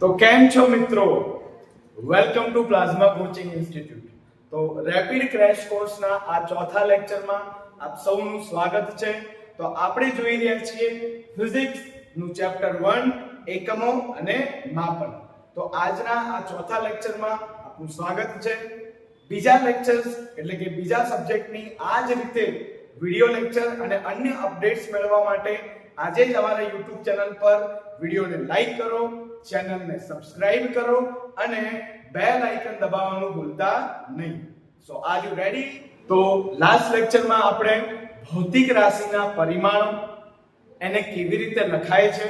તો કેમ છો મિત્રો? Welcome to plasma coaching institute. તો રેપિડ ક્રેશ કોર્સના આ ચોથા લેક્ચરમાં આપ સૌનું સ્વાગત છે. તો આપણે જોઈ રહ્યા છીએ ફિઝિક્સ નું ચેપ્ટર 1 એકમો અને માપન. તો આજના આ ચોથા લેક્ચરમાં આપનું સ્વાગત છે. બીજા લેક્ચર્સ એટલે કે બીજા સબ્જેક્ટની આ જ રીતે વિડિયો લેક્ચર અને અન્ય અપડેટ્સ મેળવવા માટે આજે જ અમારા YouTube ચેનલ પર વિડિયોને લાઈક કરો, ચેનલને સબસ્ક્રાઇબ કરો અને બેલ આઇકન દબાવવાનું ભૂલતા નહીં. સો આર યુ રેડી? તો લાસ્ટ લેક્ચરમાં આપણે ભૌતિક રાશિના પરિમાણો એને કેવી રીતે લખાય છે,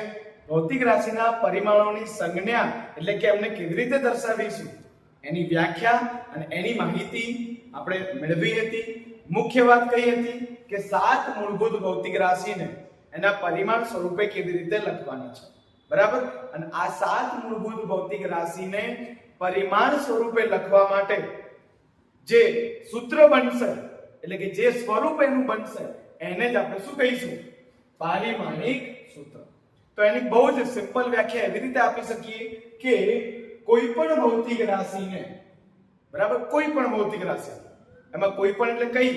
ભૌતિક રાશિના પરિમાણોની સંજ્ઞા એટલે કે એમને કેવી રીતે દર્શાવીશું એની વ્યાખ્યા અને એની માહિતી આપણે મેળવી હતી. મુખ્ય વાત કઈ હતી કે 7 મૂળભૂત ભૌતિક રાશિને એના પરિમાણ સ્વરૂપે કેવી રીતે લખવાની છે, બરાબર? અને આ 7 મૂળભૂત ભૌતિક રાશિને પરિમાણ સ્વરૂપે લખવા માટે જે સૂત્ર બનશે એટલે કે જે સ્વરૂપ એનું બનશે એને જ આપણે શું કહીશું? પારિમાણિક સૂત્ર. તો એની બહુ જ સિમ્પલ વ્યાખ્યા એવી રીતે આપી શકીએ કે કોઈ પણ ભૌતિક રાશિને, બરાબર, કોઈ પણ ભૌતિક રાશિ, એમાં કોઈ પણ એટલે કઈ?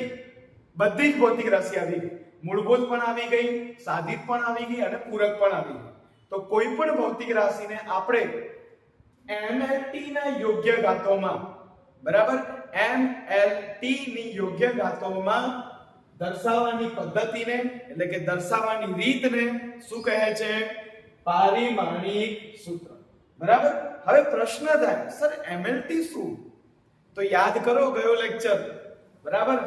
બધી જ ભૌતિક રાશિ આવી ગઈ. મૂળભૂત પણ આવી ગઈ, સાધિત પણ આવી ગઈ અને પૂરક પણ આવી ગઈ. તો કોઈ પણ ભૌતિક રાશિને આપણે MLT ના યોગ્ય ઘાતોમાં, બરાબર, MLT ની યોગ્ય ઘાતોમાં દર્શાવવાની પદ્ધતિને એટલે કે દર્શાવવાની રીતને શું કહે છે? પારિમાણિક સૂત્ર. બરાબર? હવે પ્રશ્ન થાય, સર MLT શું? તો યાદ કરો ગયો લેક્ચર, બરાબર?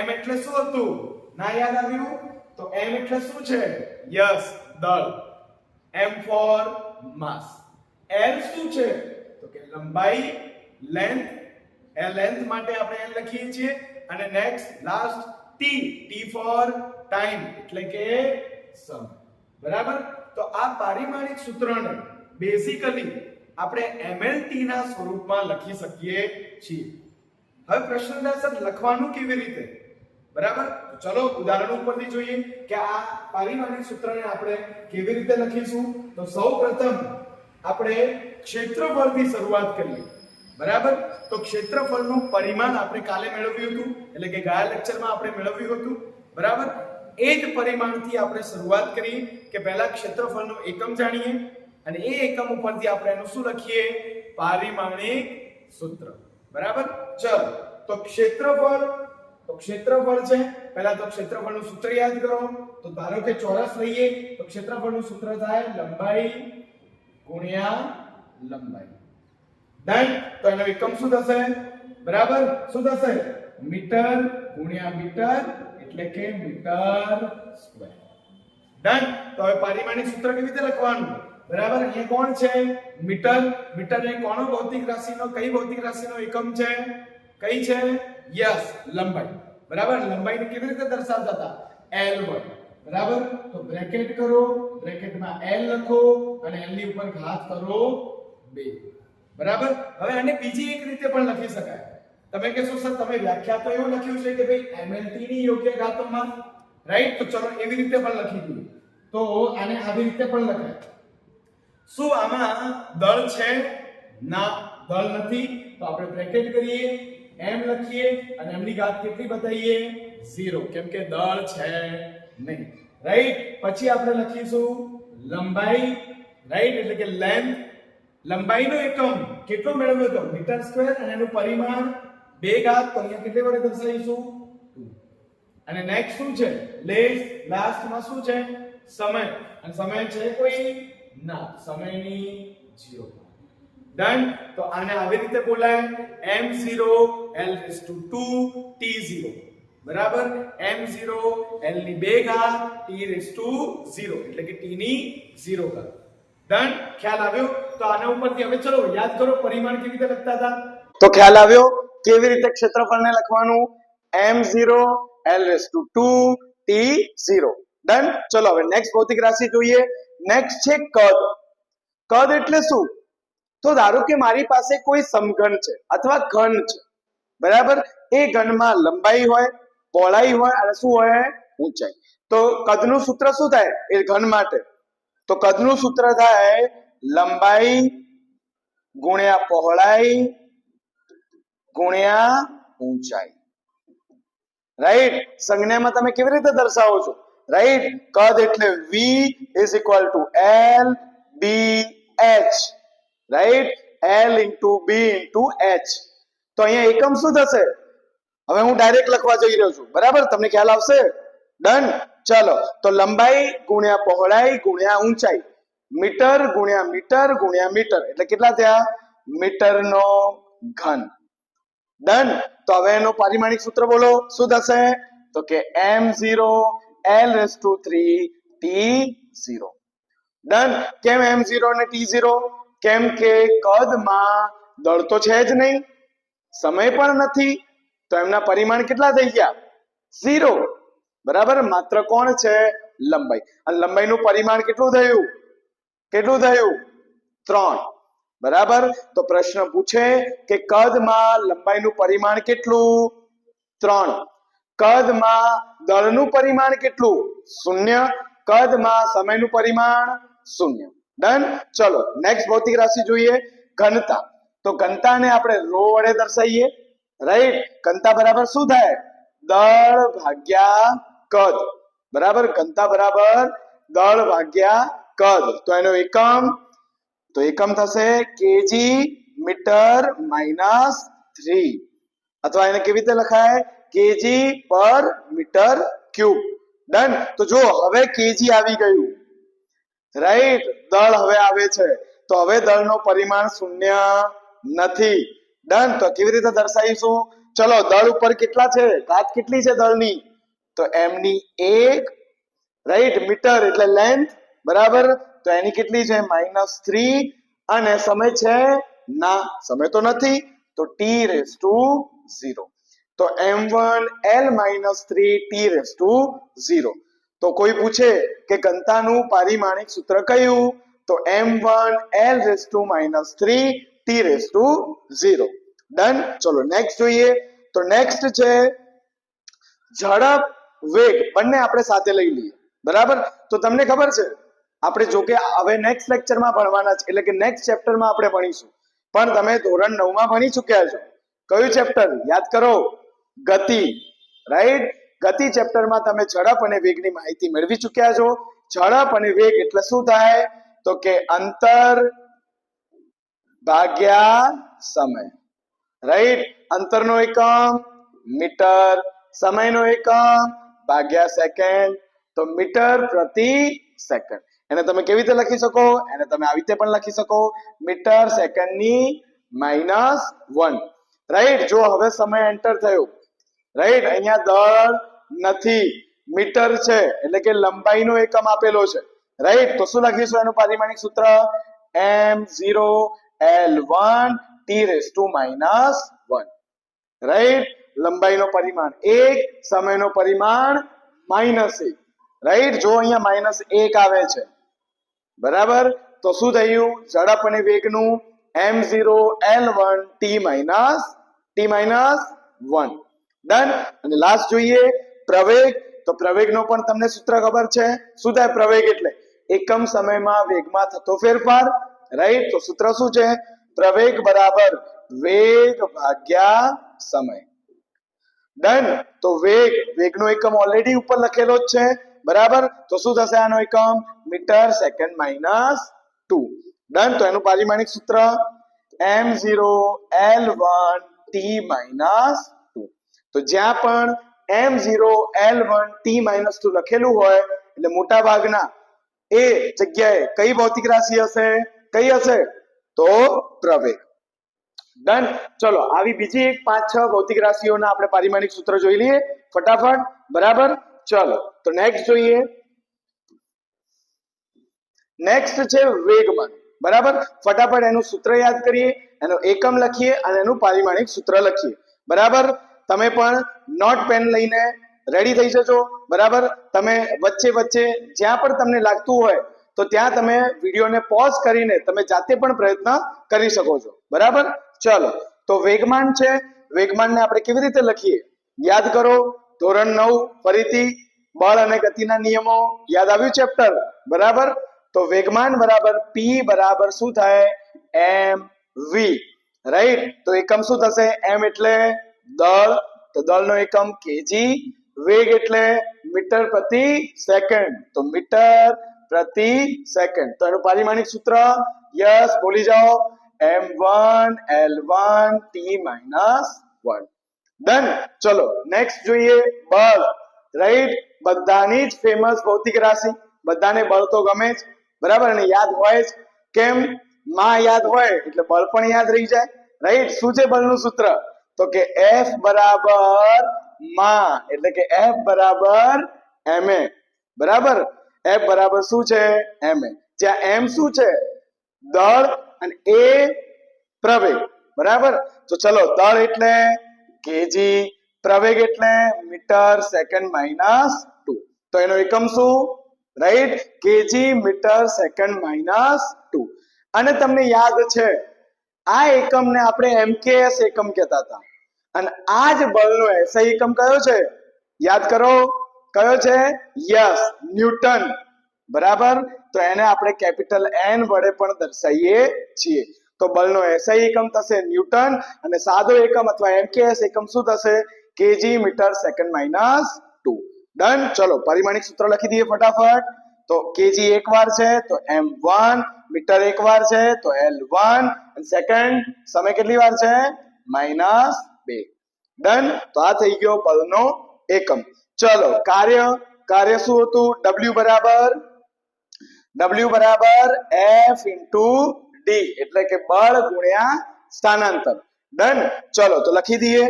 M એટલે શું હતું? ના યાદ આવ્યું? તો M એટલે શું છે? યસ, દળ. M for mass. L શું છે? તો કે લંબાઈ, લેન્થ. એ લેન્થ માટે આપણે L લખીએ છીએ. અને next last T, T for time એટલે કે સમય. બરાબર? તો આ પારિમાણિક સૂત્રને બેઝિકલી આપણે MLT ના સ્વરૂપમાં લખી શકીએ છીએ. હવે પ્રશ્ન થાય, સર લખવાનું કેવી રીતે? બરાબર? તો ચલો ઉદાહરણ ઉપરથી જોઈએ કે આ પારિમાણિક સૂત્રને આપણે કેવી રીતે લખીશું. તો સૌપ્રથમ આપણે ક્ષેત્રફળથી શરૂઆત કરીએ. બરાબર? તો ક્ષેત્રફળનું પરિમાણ આપણે કાલે મેળવ્યું હતું એટલે કે ગયા લેક્ચરમાં આપણે મેળવ્યું હતું. બરાબર? એ જ પરિમાણથી આપણે શરૂઆત કરીએ કે પહેલા ક્ષેત્રફળનો એકમ જાણીએ અને એ એકમ ઉપરથી આપણે એનું શું લખીએ? પારિમાણિક સૂત્ર. બરાબર? ચલો તો ક્ષેત્રફળ છે. પહેલા તો ક્ષેત્રફળનું સૂત્ર યાદ કરો. તો ધારો કે ચોરસ લઈએ તો ક્ષેત્રફળનું સૂત્ર થાય લંબાઈ ગુણ્યા લંબાઈ. ડન? તો એનો એકમ શું થશે? બરાબર? શું થશે? મીટર ગુણ્યા મીટર એટલે કે મીટર સ્ક્વેર. ડન? તો હવે પારિમાણિક સૂત્ર કેવી રીતે લખવાનું? બરાબર? અહીંયા કોણ છે? મીટર. મીટર એ કોનો ભૌતિક રાશિનો, કઈ ભૌતિક રાશિનો એકમ છે? કઈ છે? યસ, લંબાઈ. બરાબર? લંબાઈને કેવી રીતે દર્શાવતા હતા? L1. બરાબર? તો બ્રેકેટ કરો, બ્રેકેટમાં L લખો અને L ની ઉપર ઘાત કરો 2. બરાબર? હવે આને બીજી એક રીતે પણ લખી શકાય. તમે કહેશો સર તમે વ્યાખ્યા તો એવું લખ્યું છે કે ભાઈ MLT ની યોગ્ય ઘાતોમાં, રાઈટ? તો ચલો એવી રીતે પણ લખી દઈએ. તો આને આવી રીતે પણ લખાય. શું આમાં દળ છે? ના, દળ નથી. તો આપણે બ્રેકેટ કરીએ, m લખીએ અને m ની ઘાત કેટલી બતાવીએ? 0, કેમ કે દળ છે નહીં. રાઈટ? પછી આપણે લખીશું લંબાઈ, રાઈટ? એટલે કે લેન્થ. લંબાઈનો એકમ કેટલો મેળવ્યો હતો? મીટર સ્ક્વેર અને એનું પરિમાણ 2 ઘાત. તો અહીંયા કેટલી વડે દર્શાવીશું? 2. અને નેક્સ્ટ શું છે? લાસ્ટમાં શું છે? સમય. અને સમય છે કોઈ? ના, સમયની 0. ડન? તો આને આવી રીતે બોલાય m0 l2 t0. બરાબર? m0 l ની 2 ઘાત t0 એટલે કે t ની 0 ઘાત. ડન? ખ્યાલ આવ્યો? તો આના ઉપરથી હવે ચલો યાદ કરો પરિમાણ કેવી રીતે લખતા હતા. તો ખ્યાલ આવ્યો કેવી રીતે ક્ષેત્રફળને લખવાનું? m0 l2 t0. ડન? ચલો હવે નેક્સ્ટ ભૌતિક રાશિ જોઈએ. નેક્સ્ટ છે કદ. કદ એટલે શું? તો ધારો કે મારી પાસે કોઈ સમઘન છે અથવા ઘન છે. બરાબર? એ ઘનમાં લંબાઈ હોય, પહોળાઈ હોય અને શું હોય? ઊંચાઈ. તો કદનું સૂત્ર શું થાય એ ઘન માટે? તો કદનું સૂત્ર થાય લંબાઈ ગુણ્યા પહોળાઈ ગુણ્યા ઊંચાઈ. રાઈટ, સંજ્ઞામાં તમે કેવી રીતે દર્શાવો છો? રાઈટ, કદ એટલે v is equal to l b h. Right, l into b into h. તો અહીંયા એકમ શું થશે? હવે હું ડાયરેક્ટ લખવા જઈ રહ્યો છું, બરાબર? તમને ખ્યાલ આવશે? ડન. ચલો, તો લંબાઈ ગુણ્યા પહોળાઈ ગુણ્યા ઊંચાઈ, મીટર ગુણ્યા મીટર એટલે કેટલા થયા? મીટરનો ઘન. ડન. તો હવે એનો પારિમાણિક સૂત્ર બોલો, શું થશે? તો કે m0 l⁻³ t0. ડન. કેમ m0 અને t0? કેમ કે કદમાં દળ તો છે જ નહીં, સમય પણ નથી, તો એમના પરિમાણ કેટલા થઈ ગયા? 0. બરાબર, માત્ર કોણ છે? લંબાઈ. અને લંબાઈનું પરિમાણ કેટલું થયું? 3. બરાબર, તો પ્રશ્ન પૂછે કે કદમાં લંબાઈનું પરિમાણ કેટલું? 3. કદમાં દળનું પરિમાણ કેટલું? 0. કદમાં સમયનું પરિમાણ 0. ડન. ચલો નેક્સ્ટ ભૌતિક રાશિ જોઈએ, ઘનતા. તો ઘનતાને આપણે રો વડે દર્શાવીએ. રાઈટ, ઘનતા બરાબર શું થાય? દળ ભાગ્યા કદ. બરાબર, ઘનતા બરાબર દળ ભાગ્યા કદ. તો એનો એકમ, તો એકમ થશે કેજી મીટર માઇનસ 3, અથવા એને કેવી રીતે લખાય? કેજી પર મીટર ક્યુબ. ડન. તો જો હવે કેજી આવી ગયું, રાઈટ, દળ હવે આવે છે, તો હવે દળનો પરિમાણ 0 નથી. ડન. તો કેવી રીતે દર્શાવીશું? ચલો, દળ ઉપર કેટલા છે? ઘાત કેટલી છે દળની? તો m ની 1. રાઈટ, મીટર એટલે લેન્થ. બરાબર, તો એની કેટલી છે? -3. અને સમય છે? ના, સમય તો નથી, તો t⁻0. તો m1 l-3 t⁻0. તો કોઈ પૂછે કે ઘનતાનું પારિમાણિક સૂત્ર કયું? તો m1 l⁻³ t⁻0. ડન. ચલો નેક્સ્ટ જોઈએ. તો નેક્સ્ટ છે ઝડપ વેગ, બંને આપણે સાથે લઈ લઈએ. બરાબર, તો તમને ખબર છે આપણે જો કે હવે નેક્સ્ટ લેક્ચરમાં ભણવાના છે, એટલે કે નેક્સ્ટ ચેપ્ટરમાં આપણે ભણીશું, પણ તમે ધોરણ 9 માં ભણી ચૂક્યા છો. કયું ચેપ્ટર યાદ કરો? ગતિ. રાઈટ, ગતિ ચેપ્ટરમાં તમે ઝડપ અને વેગની માહિતી મેળવી ચૂક્યા છો. ઝડપ અને વેગ એટલે શું થાય? તો કે અંતર ભાગ્યા સમય. રાઈટ, અંતરનો એકમ મીટર, સમયનો એકમ ભાગ્યા સેકન્ડ, તો મીટર પ્રતિ સેકન્ડ. એને તમે કેવી રીતે લખી શકો? એને તમે આવી રીતે પણ લખી શકો, મીટર સેકન્ડની -1. રાઈટ, જો હવે સમય એન્ટર થયો, રાઈટ, અહીંયા દળ નથી, મીટર છે, એટલે કે લંબાઈનો એકમ આપેલો છે. રાઈટ, તો શું લખીશું એનું પારિમાણિક સૂત્ર? m0 l1 t⁻1. રાઈટ, લંબાઈનો પરિમાણ 1, સમયનો પરિમાણ -1. રાઈટ, જો અહીંયા -1 આવે છે. બરાબર, તો શું થયું? ઝડપ અને વેગનું m0 l1 t-1. ડન. અને લાસ્ટ જોઈએ પ્રવેગ. તો પ્રવેગનો પણ તમને સૂત્ર ખબર છે. શું થાય પ્રવેગ? એટલે એકમ સમયમાં વેગમાં થતો ફેરફાર. રાઈટ, તો સૂત્ર શું છે? પ્રવેગ બરાબર વેગ ભાગ્યા સમય. ડન. તો વેગનો એકમ ઓલરેડી ઉપર લખેલો જ છે. બરાબર, તો શું થશે આનો એકમ? Metre second -2. ડન. તો એનું પારિમાણિક સૂત્ર m0 l1 t-2. તો જ્યાં પણ m0 l1 t-2 લખેલું હોય એટલે મોટા ભાગના એ જગ્યાએ કઈ ભૌતિક રાશિ હશે? કઈ હશે? તો પ્રવેગ. ડન. ચલો, આવી બીજી એક 5-6 ભૌતિક રાશિઓના આપણે પારિમાણિક સૂત્ર જોઈ લઈએ ફટાફટ. બરાબર, ચલો તો નેક્સ્ટ જોઈએ. નેક્સ્ટ છે વેગમાન. બરાબર, ફટાફટ એનું સૂત્ર યાદ કરીએ, એનો એકમ લખીએ અને એનું પારિમાણિક સૂત્ર લખીએ. બરાબર, તમે પણ નોટ પેન લઈને રેડી થઈ જજો. બરાબર, તમે વચ્ચે વચ્ચે જ્યાં પણ તમને લાગતું હોય તો ત્યાં તમે વિડીયોને પોઝ કરીને તમે જાતે પણ પ્રયત્ન કરી શકો છો. બરાબર, ચલો તો વેગમાન છે. વેગમાનને આપણે કેવી રીતે લખીએ? યાદ કરો, ધોરણ 9 ફરીથી બળ અને ગતિના નિયમો યાદ આવ્યું ચેપ્ટર? બરાબર, તો વેગમાન બરાબર p બરાબર શું થાય? વી, રાઈટ? તો એકમ શું થશે? એમ એટલે દળ, તો દળનો એકમ કેજી. વેગ એટલે મીટર પ્રતિ સેકન્ડ, તો મીટર પ્રતિ સેકન્ડ. તો એનું પારિમાણિક સૂત્ર યસ બોલી જાઓ, m1 l1 t - 1. ડન. ચલો નેક્સ્ટ જોઈએ બળ, રાઈટ? બધાની જ ફેમસ ભૌતિક રાશિ, બધાને બળ તો ગમે જ, બરાબર, અને યાદ હોય જ. કેમ? માં યાદ હોય એટલે બળ પણ યાદ રહી જાય, રાઈટ? શું છે બળનું સૂત્ર? તો કે F બરાબર માં, એટલે કે F બરાબર ma, બરાબર? F બરાબર શું છે? ma. જ્યાં m શું છે? દળ, અને a પ્રવેગ, બરાબર? તો ચલો દળ એટલે કેજી, પ્રવેગ એટલે મીટર સેકન્ડ -2. તો એનો એકમ શું? રાઈટ? K G metre second -2. અને તમને યાદ છે આ એકમને આપણે MKS એકમ કહેતા હતા, અને આ જ બળનો SI એકમ કયો છે? યાદ કરો, કયો છે? યસ, ન્યૂટન, બરાબર? તો એને આપણે કેપિટલ N વડે પણ દર્શાવીએ છીએ. તો બળનો SI એકમ થશે ન્યૂટન, અને સાદો એકમ અથવા MKS એકમ શું થશે? K G metre second -2. ડન. ચલો પારિમાણિક સૂત્ર લખી દઈએ ફટાફટ. તો કેજી એક વાર છે તો m1, મીટર એક વાર છે તો l1, અને સેકન્ડ સમય કેટલી વાર છે? -2. ડન. તો આ થઈ ગયો બળનો એકમ. ચલો કાર્ય, કાર્ય શું હતું? W બરાબર F * D, એટલે કે બળ ગુણ્યા સ્થાનાંતર. ડન. ચલો તો લખી દઈએ.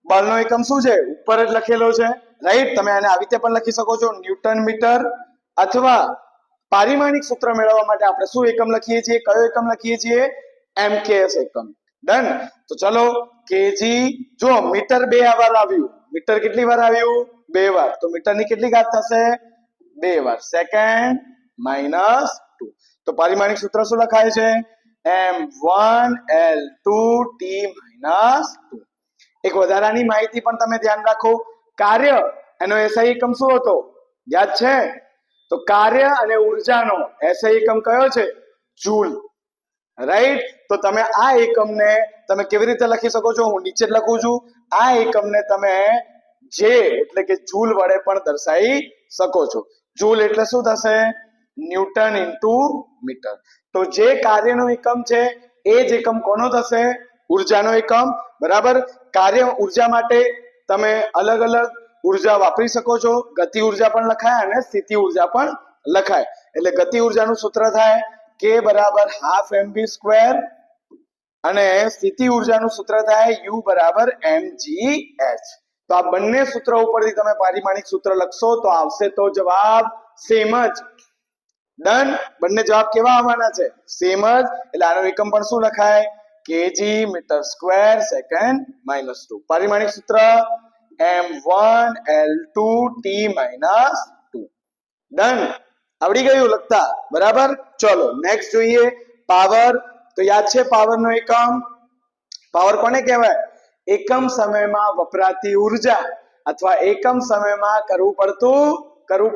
બળનો એકમ શું છે? ઉપર જ લખેલો છે, રાઈટ? તમે આને આવી રીતે પણ લખી શકો છો, ન્યૂટન મીટર, અથવા પારિમાણિક સૂત્ર મેળવવા માટે આપણે શું એકમ લખીએ છીએ? કયો એકમ લખીએ છીએ? MKS એકમ. ડન. તો ચલો કેજી, જો મીટર 2 વાર આવ્યું, મીટર કેટલી વાર આવ્યું? 2 વાર, તો મીટરની કેટલી ઘાત થશે? 2 વાર, સેકન્ડ -2. તો પારિમાણિક સૂત્ર શું લખાય છે? m1 l2 t -2. એક વધારાની માહિતી પણ તમે ધ્યાન રાખો, કાર્ય એનો SI એકમ શું હતો? યાદ છે? તો કાર્ય અને ઉર્જાનો SI એકમ કયો છે? Joule, right? તો તમે આ એકમને તમે કેવી રીતે લખી શકો છો? હું નીચે જ લખું છું. આ એકમને તમે જે એટલે કે જૂલ વડે પણ દર્શાવી શકો છો. જૂલ એટલે શું થશે? Newton into metre. તો જે કાર્યનો એકમ છે એ જ એકમ કોનો થશે? ઉર્જાનો એકમ, બરાબર? કાર્ય ઉર્જા માટે તમે અલગ અલગ ઉર્જા વાપરી શકો છો. ગતિ ઉર્જા પણ લખાય અને સ્થિતિ ઉર્જા પણ લખાય. એટલે ગતિ ઉર્જાનું સૂત્ર થાય k બરાબર ½ mv², અને સ્થિતિ ઉર્જાનું સૂત્ર થાય u બરાબર mgh. તો આ બંને સૂત્ર ઉપરથી તમે પારિમાણિક સૂત્ર લખશો તો આવશે તો જવાબ સેમ જ. ડન. બંને જવાબ કેવા આવવાના છે? સેમ જ. એટલે આનો એકમ પણ શું લખાય? K G metre square second -2. પારિમાણિક સૂત્ર m1 l2 t -2. ડન. આવડી ગયું લખતા, બરાબર? ચલો નેક્સ્ટ જોઈએ પાવર. તો યાદ છે પાવરનો એકમ? પાવર કોને કહેવાય? એકમ સમયમાં વપરાતી ઉર્જા, અથવા એકમ સમયમાં કરવું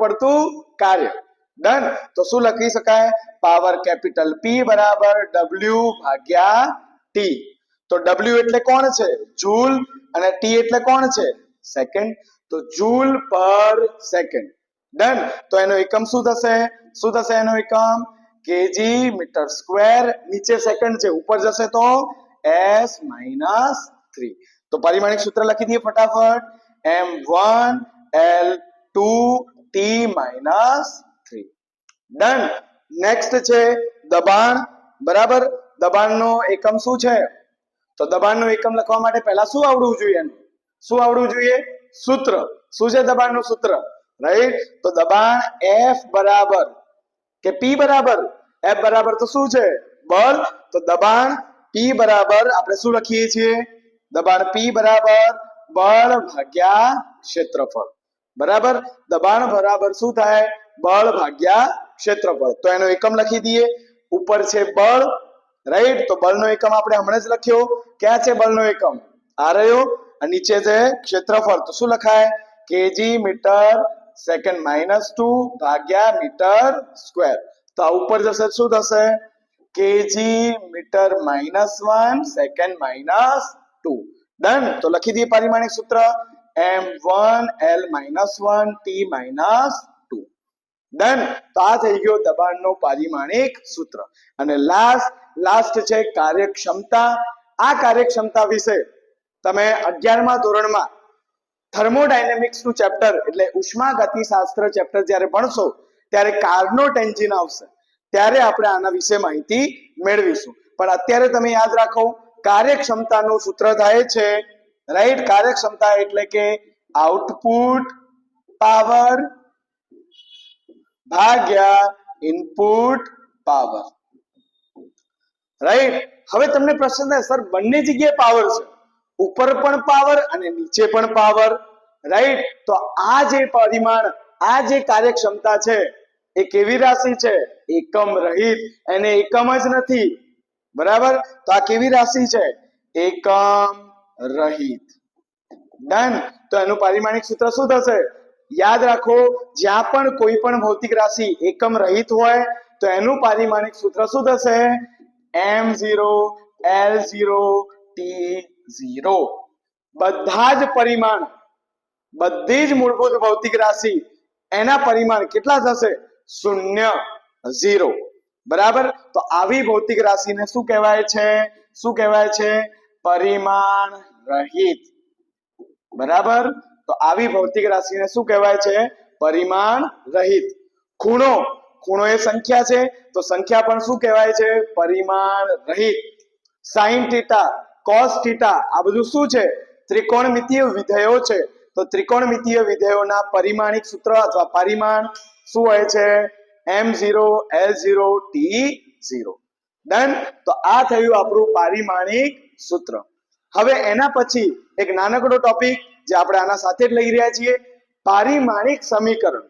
પડતું કાર્ય. ડન. તો શું લખી શકાય? પાવર કેપિટલ P બરાબર W ભાગ્યા T. તો W એટલે કોણ છે? જૂલ, અને T એટલે કોણ છે? સેકન્ડ. તો જૂલ પર સેકન્ડ. ડન. તો એનો એકમ શું થશે? શું થશે એનો એકમ? કેજી મીટર સ્ક્વેર, નીચે સેકન્ડ છે, ઉપર જશે તો s -3. તો પારિમાણિક સૂત્ર લખી દઈએ ફટાફટ. m1 l2 t -3. Done. Next છે દબાણ, બરાબર? દબાણનો એકમ શું છે? તો દબાણનો એકમ લખવા માટે પહેલા શું આવડવું જોઈએ? શું આવડવું જોઈએ? સૂત્ર. શું છે દબાણનું સૂત્ર? રાઈટ? તો દબાણ F બરાબર કે P બરાબર, F બરાબર તો શું છે? બળ. તો દબાણ P બરાબર આપણે શું લખીએ છીએ? દબાણ P બરાબર બળ ભાગ્યા ક્ષેત્રફળ, બરાબર? દબાણ બરાબર શું થાય? બળ ભાગ્યા ક્ષેત્રફળ. તો એનો એકમ લખી દઈએ. ઉપર છે બળ, રાઈટ? તો બળનો એકમ આપણે હમણાં જ લખ્યો. ક્યાં છે બળનો એકમ? આ રહ્યો. અને નીચે છે ક્ષેત્રફળ. તો શું લખાય? કેજી મીટર સેકન્ડ -2 ભાગ્યા મીટર સ્ક્વેર. તો આ ઉપર જશે શું થશે? K G metre -1 second -2. ડન. તો લખી દઈએ પારિમાણિક સૂત્ર m1 l -1 t -2. ડન. તો આ થઈ ગયો દબાણનો પારિમાણિક સૂત્ર. અને લાસ્ટ છે કાર્યક્ષમતા. આ કાર્યક્ષમતા વિશે તમે 11મા ધોરણમાં થર્મોડાયનેમિક્સ નું ચેપ્ટર એટલે ઉષ્માગતિશાસ્ત્ર ચેપ્ટર જ્યારે ભણશો ત્યારે કાર્નોટ એન્જિન આવશે, ત્યારે આપણે આના વિશે માહિતી મેળવીશું. પણ અત્યારે તમે યાદ રાખો, કાર્યક્ષમતાનું સૂત્ર થાય છે, રાઈટ, કાર્યક્ષમતા એટલે કે આઉટપુટ પાવર ભાગ્યા ઇનપુટ પાવર. રાઈટ. હવે તમને પ્રશ્ન થાય, સર બંને જગ્યાએ પાવર છે, ઉપર પણ પાવર અને નીચે પણ પાવર, રાઈટ. તો આ જે પરિમાણ, આ જે કાર્યક્ષમતા છે એ કેવી રાશિ છે? એકમ રહિત. એને એકમ જ નથી, બરાબર. તો આ કેવી રાશિ છે? એકમ રહિત. ડન. તો એનું પારિમાણિક સૂત્ર શું થશે? યાદ રાખો, જ્યાં પણ કોઈ પણ ભૌતિક રાશિ એકમ રહિત હોય તો એનું પારિમાણિક સૂત્ર શું થશે? m0 l0 t0. બધા જ પરિમાણ, બધી જ મૂળભૂત ભૌતિક રાશિ એના પરિમાણ કેટલા થશે? 0 0. બરાબર. તો આવી ભૌતિક રાશિને શું કહેવાય છે? શું કહેવાય છે? પરિમાણ રહિત. બરાબર. તો આવી ભૌતિક રાશિને શું કહેવાય છે? પરિમાણ રહિત. ખૂણો, ખૂણો એ સંખ્યા છે, તો સંખ્યા પણ શું કહેવાય છે? પરિમાણ રહિત. sin થીટા, cos થીટા, આ બધું શું છે? ત્રિકોણમિતીય વિધેયો છે. તો ત્રિકોણમિતીય વિધેયોના પરિમાણિક સૂત્ર અથવા પરિમાણ શું હોય છે? m0 l0 t0. ડન. તો આ થયું આપણું પારિમાણિક સૂત્ર. હવે એના પછી એક નાનકડો ટોપિક જે આપણે આના સાથે જ લઈ રહ્યા છીએ, પારિમાણિક સમીકરણ.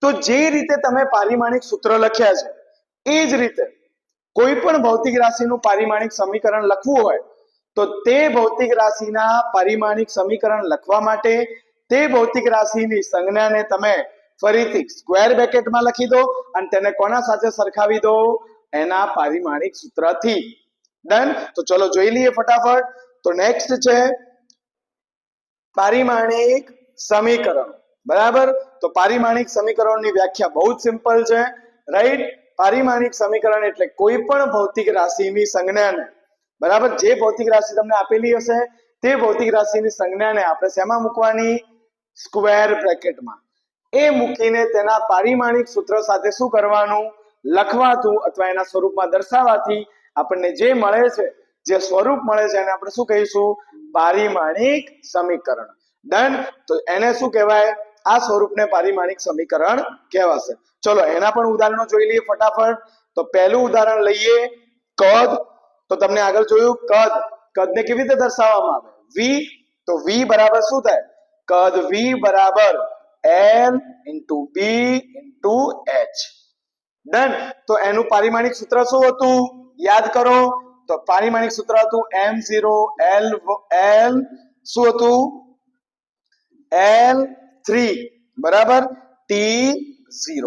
તો જે રીતે તમે પારિમાણિક સૂત્ર લખ્યા છે એ જ રીતે કોઈ પણ ભૌતિક રાશિનું પારિમાણિક સમીકરણ લખવું હોય તો તે ભૌતિક રાશિના પારિમાણિક સમીકરણ લખવા માટે તે ભૌતિક રાશિની સંજ્ઞાને તમે ફરીથી સ્ક્વેર બ્રેકેટમાં લખી દો અને તેને કોના સાથે સરખાવી દો? એના પારિમાણિક સૂત્રથી. ડન. તો ચલો જોઈ લઈએ ફટાફટ. તો નેક્સ્ટ છે પારિમાણિક સમીકરણ. બરાબર. તો પારિમાણિક સમીકરણની વ્યાખ્યા બહુ જ સિમ્પલ છે, રાઈટ. પારિમાણિક સમીકરણ એટલે કોઈ પણ ભૌતિક રાશિની સંજ્ઞાને, બરાબર, જે ભૌતિક રાશિ તમને આપેલી હશે તે ભૌતિક રાશિની સંજ્ઞાને આપણે શેમાં મૂકવાની? સ્ક્વેર બ્રેકેટમાં. એ મૂકીને તેના પારિમાણિક સૂત્ર સાથે શું કરવાનું? લખવાતું અથવા એના સ્વરૂપમાં દર્શાવવાથી આપણને જે મળે છે, જે સ્વરૂપ મળે છે એને આપણે શું કહીશું? પારિમાણિક સમીકરણ. ડન. તો એને શું કહેવાય? આ સ્વરૂપને પારિમાણિક સમીકરણ કહેવાશે. ચલો એના પણ ઉદાહરણો જોઈ લઈએ ફટાફટ. તો પહેલું ઉદાહરણ લઈએ, કદ. તો તમને આગળ જોયું કદ, કદને કેવી રીતે દર્શાવવામાં આવે? v. તો v બરાબર શું થાય? કદ v બરાબર l * b * h. ડન. તો એનું પારિમાણિક સૂત્ર શું હતું? યાદ કરો. તો પારિમાણિક સૂત્ર હતું m0 l શું હતું? l3 બરાબર t0.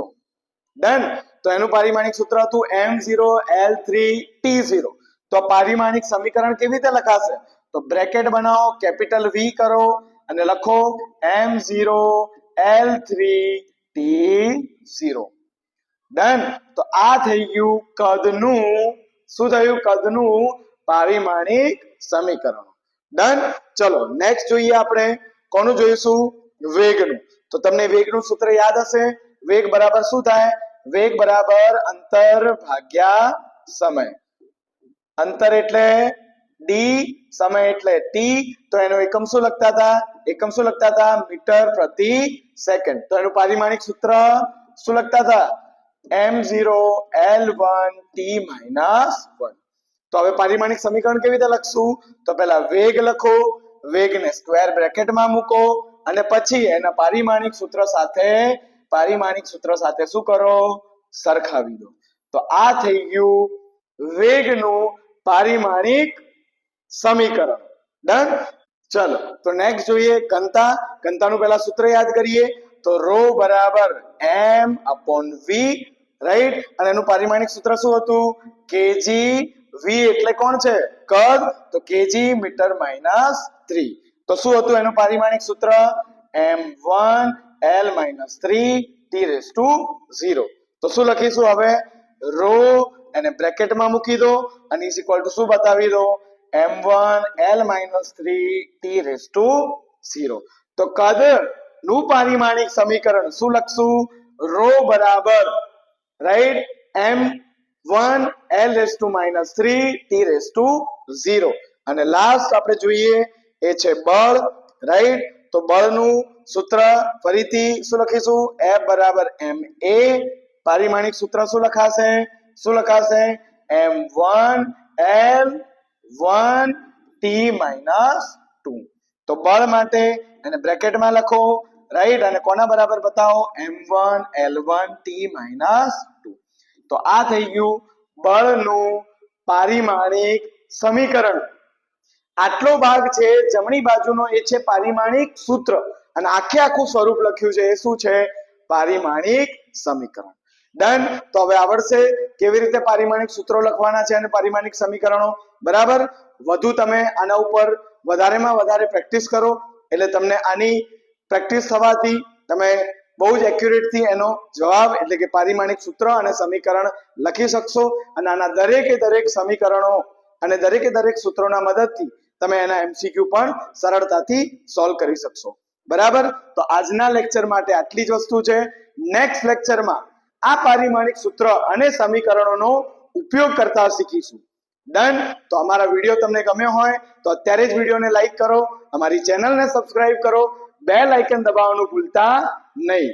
ડન. તો એનું પારિમાણિક સૂત્ર હતું m0 l3 t0. તો પારિમાણિક સમીકરણ કેવી રીતે લખાશે? તો બ્રેકેટ બનાવો, કેપિટલ V કરો અને લખો m0 l3 t0. ડન. તો આ થઈ ગયું કદનું, શું થયું? કદનું પારિમાણિક સમીકરણ. ડન. ચલો નેક્સ્ટ જોઈએ આપણે. કોનું જોઈશું? વેગનું. તો તમને વેગનું સૂત્ર યાદ હશે. વેગ બરાબર શું થાય? વેગ બરાબર અંતર ભાગ્યા સમય. અંતર એટલે d, સમય એટલે t. તો એનો એકમ શું લખતા હતા? એકમ શું લખતા હતા? મીટર પ્રતિ સેકન્ડ. તો એનું પારિમાણિક સૂત્ર શું લખતા હતા? m0 l1 t -1. તો હવે પારિમાણિક સમીકરણ કેવી રીતે લખશું? તો પહેલા વેગ લખો, વેગને સ્ક્વેર બ્રેકેટમાં મૂકો અને પછી એના પારિમાણિક સૂત્ર સાથે શું કરો? સરખાવી દો. તો આ થઈ ગયું વેગનું પારિમાણિક સમીકરણ. ડન. ચલો તો નેક્સ્ટ જોઈએ ઘનતા. ઘનતાનું પહેલા સૂત્ર યાદ કરીએ. તો ρ બરાબર m/v. રાઈટ, અને એનું પારિમાણિક સૂત્ર શું હતું? કેજી વી એટલે કોણ છે? કદ. તો કેજી મીટર માઇનસ 3. તો શું હતું એનું પારિમાણિક સૂત્ર? m1 l - 3 t⁻0. તો શું લખીશું હવે? રો એને બ્રેકેટમાં મૂકી દો અને ઇઝ ઇક્વલ ટુ શું બતાવી દો? m1 l - 3 t⁻0. તો કદ નું પારિમાણિક સમીકરણ શું લખશું? રો બરાબર રાઈટ m1 l - 3 t⁻0. અને લાસ્ટ આપણે જોઈએ એ છે બળ, રાઈટ. તો બળનું સૂત્ર ફરીથી શું લખીશું? F બરાબર ma. પારિમાણિક સૂત્ર શું લખાશે? m1 l1 t-2. તો બળ માટે એને બ્રેકેટમાં લખો, રાઈટ, અને કોના બરાબર બતાવો? m1 l1 t-2. તો આ થઈ ગયું બળનું પારિમાણિક સમીકરણ. આટલો ભાગ છે જમણી બાજુનો, એ છે પારિમાણિક સૂત્ર, અને આખું સ્વરૂપ લખ્યું છે એ શું છે? પારિમાણિક સમીકરણ. ડન. તો હવે આવડશે કેવી રીતે પારિમાણિક સૂત્રો લખવાના છે અને પારિમાણિક સમીકરણો. બરાબર. વધુ તમે આના ઉપર વધારેમાં વધારે પ્રેક્ટિસ કરો એટલે તમને આની પ્રેક્ટિસ થવાથી તમે બહુ જ એક્યુરેટથી એનો જવાબ એટલે કે પારિમાણિક સૂત્ર અને સમીકરણ લખી શકશો, અને આના દરેકે દરેક સમીકરણો અને દરેકે દરેક સૂત્રોના મદદથી તમે એના MCQ પણ સરળતાથી સોલ્વ કરી શકશો. બરાબર. તો આજના લેક્ચર માટે આટલી જ વસ્તુ છે. નેક્સ્ટ લેક્ચરમાં આ પારિમાણિક સૂત્ર અને સમીકરણોનો ઉપયોગ કરતા શીખીશું. ડન. તો અમારા વિડીયો તમને ગમ્યો હોય તો અત્યારે જ વિડીયોને લાઈક કરો, અમારી ચેનલને સબસ્ક્રાઇબ કરો, બેલ આઇકન દબાવવાનું ભૂલતા નહીં.